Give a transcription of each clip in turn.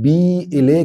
BLA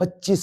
25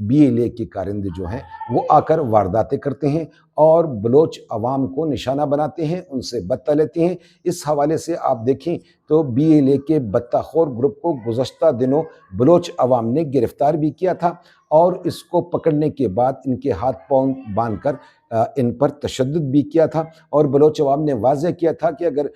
BLA کے کارندے جو ہیں وہ آ کر وارداتیں کرتے ہیں اور بلوچ عوام کو نشانہ بناتے ہیں، ان سے بتہ لیتے ہیں۔ اس حوالے سے آپ دیکھیں تو BLA کے بتہ خور گروپ کو گزشتہ دنوں بلوچ عوام نے گرفتار بھی کیا تھا اور اس کو پکڑنے کے بعد ان کے ہاتھ پاؤں باندھ کر ان پر تشدد بھی کیا تھا، اور بلوچ عوام نے واضح کیا تھا کہ اگر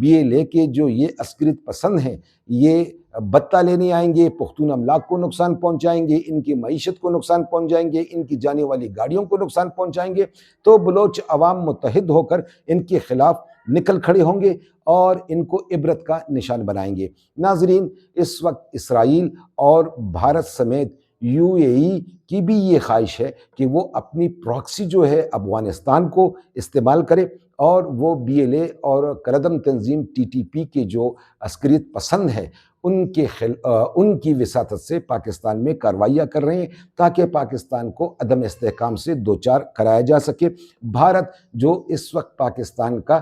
BLA کے جو یہ عسکریت پسند ہیں یہ بتہ لینے آئیں گے، پختون املاک کو نقصان پہنچائیں گے، ان کی معیشت کو نقصان پہنچائیں گے، ان کی جانے والی گاڑیوں کو نقصان پہنچائیں گے، تو بلوچ عوام متحد ہو کر ان کے خلاف نکل کھڑے ہوں گے اور ان کو عبرت کا نشان بنائیں گے۔ ناظرین، اس وقت اسرائیل اور بھارت سمیت UAE کی بھی یہ خواہش ہے کہ وہ اپنی پراکسی جو ہے افغانستان کو استعمال کرے اور وہ BLA اور کردم تنظیم TTP کے جو عسکریت پسند ہے ان کی وساطت سے پاکستان میں کارروائیاں کر رہے ہیں تاکہ پاکستان کو عدم استحکام سے دوچار کرایا جا سکے۔ بھارت جو اس وقت پاکستان کا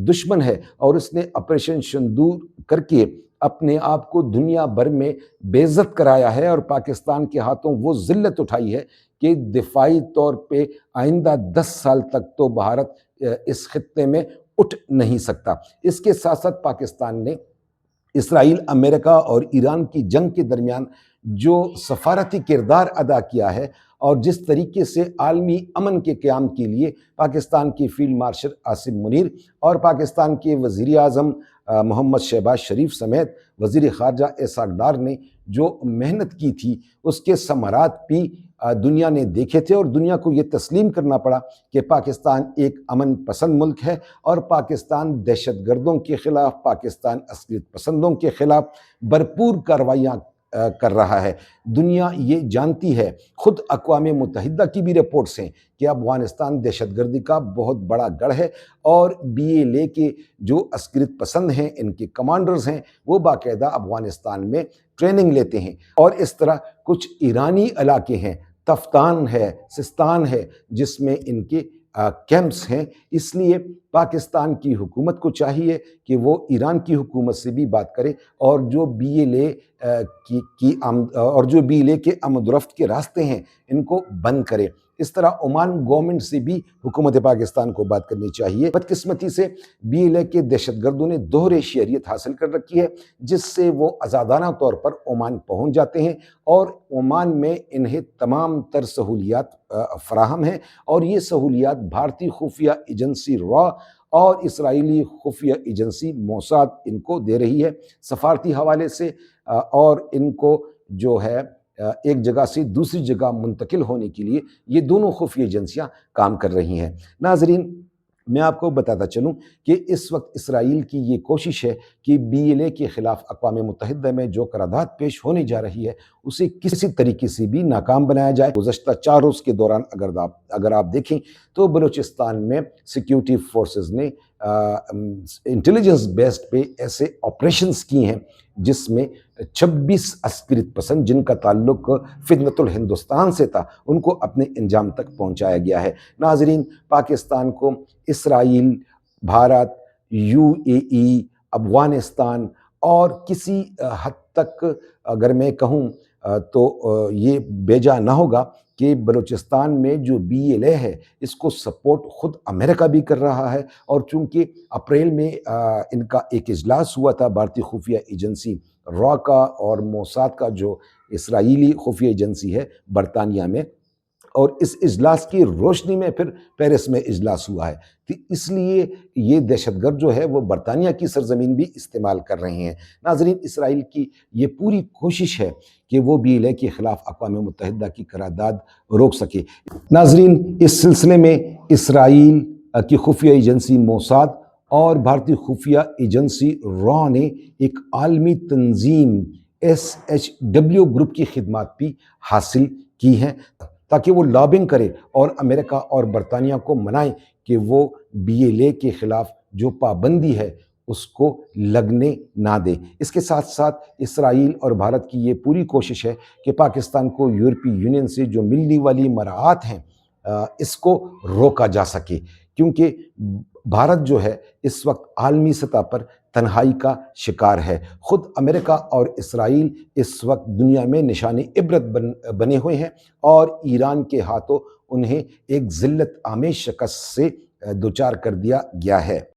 دشمن ہے اور اس نے آپریشن سندور کر کے اپنے آپ کو دنیا بھر میں بے عزت کرایا ہے اور پاکستان کے ہاتھوں وہ ذلت اٹھائی ہے کہ دفاعی طور پہ آئندہ 10 سال تک تو بھارت اس خطے میں اٹھ نہیں سکتا۔ اس کے ساتھ ساتھ پاکستان نے اسرائیل، امریکہ اور ایران کی جنگ کے درمیان جو سفارتی کردار ادا کیا ہے اور جس طریقے سے عالمی امن کے قیام کے لیے پاکستان کی فیلڈ مارشل عاصم منیر اور پاکستان کے وزیر اعظم محمد شہباز شریف سمیت وزیر خارجہ اسحاق ڈار نے جو محنت کی تھی اس کے ثمرات بھی دنیا نے دیکھے تھے، اور دنیا کو یہ تسلیم کرنا پڑا کہ پاکستان ایک امن پسند ملک ہے اور پاکستان دہشت گردوں کے خلاف، پاکستان عسکریت پسندوں کے خلاف بھرپور کارروائیاں کر رہا ہے۔ دنیا یہ جانتی ہے، خود اقوام متحدہ کی بھی رپورٹس ہیں کہ افغانستان دہشت گردی کا بہت بڑا گڑھ ہے، اور BLA کے جو عسکریت پسند ہیں، ان کے کمانڈرز ہیں، وہ باقاعدہ افغانستان میں ٹریننگ لیتے ہیں، اور اس طرح کچھ ایرانی علاقے ہیں، تفتان ہے، سستان ہے، جس میں ان کے کیمپس ہیں۔ اس لیے پاکستان کی حکومت کو چاہیے کہ وہ ایران کی حکومت سے بھی بات کرے اور جو BLA کے آمد و رفت کے راستے ہیں ان کو بند کرے۔ اس طرح عمان گورنمنٹ سے بھی حکومت پاکستان کو بات کرنی چاہیے۔ بدقسمتی سے BLA کے دہشت گردوں نے دوہرے شہریت حاصل کر رکھی ہے، جس سے وہ آزادانہ طور پر عمان پہنچ جاتے ہیں اور عمان میں انہیں تمام تر سہولیات فراہم ہیں، اور یہ سہولیات بھارتی خفیہ ایجنسی را اور اسرائیلی خفیہ ایجنسی موساد ان کو دے رہی ہے سفارتی حوالے سے، اور ان کو جو ہے ایک جگہ سے دوسری جگہ منتقل ہونے کے لیے یہ دونوں خفیہ ایجنسیاں کام کر رہی ہیں۔ ناظرین، میں آپ کو بتاتا چلوں کہ اس وقت اسرائیل کی یہ کوشش ہے کہ BLA کے خلاف اقوام متحدہ میں جو قرارداد پیش ہونے جا رہی ہے اسے کسی طریقے سے بھی ناکام بنایا جائے۔ گزشتہ 4 روز کے دوران اگر آپ دیکھیں تو بلوچستان میں سیکیورٹی فورسز نے انٹیلیجنس بیسڈ پہ ایسے آپریشنز کی ہیں جس میں 26 عسکریت پسند جن کا تعلق فتنۃ الہندوستان سے تھا ان کو اپنے انجام تک پہنچایا گیا ہے۔ ناظرین، پاکستان کو اسرائیل، بھارت، UAE، افغانستان اور کسی حد تک اگر میں کہوں تو یہ بیجا نہ ہوگا کہ بلوچستان میں جو BLA ہے اس کو سپورٹ خود امریکہ بھی کر رہا ہے، اور چونکہ اپریل میں ان کا ایک اجلاس ہوا تھا بھارتی خفیہ ایجنسی را کا اور موساد کا جو اسرائیلی خفیہ ایجنسی ہے برطانیہ میں، اور اس اجلاس کی روشنی میں پھر پیرس میں اجلاس ہوا ہے، کہ اس لیے یہ دہشت گرد جو ہے وہ برطانیہ کی سرزمین بھی استعمال کر رہے ہیں۔ ناظرین، اسرائیل کی یہ پوری کوشش ہے کہ وہ BLA کے خلاف اقوام متحدہ کی قرارداد روک سکے۔ ناظرین، اس سلسلے میں اسرائیل کی خفیہ ایجنسی موساد اور بھارتی خفیہ ایجنسی را نے ایک عالمی تنظیم SHW گروپ کی خدمات بھی حاصل کی ہیں تاکہ وہ لابنگ کرے اور امریکہ اور برطانیہ کو منائیں کہ وہ BLA کے خلاف جو پابندی ہے اس کو لگنے نہ دے۔ اس کے ساتھ ساتھ اسرائیل اور بھارت کی یہ پوری کوشش ہے کہ پاکستان کو یورپی یونین سے جو ملنے والی مراعات ہیں اس کو روکا جا سکے، کیونکہ بھارت جو ہے اس وقت عالمی سطح پر تنہائی کا شکار ہے۔ خود امریکہ اور اسرائیل اس وقت دنیا میں نشان عبرت بنے ہوئے ہیں، اور ایران کے ہاتھوں انہیں ایک ذلت آمیز شکست سے دوچار کر دیا گیا ہے۔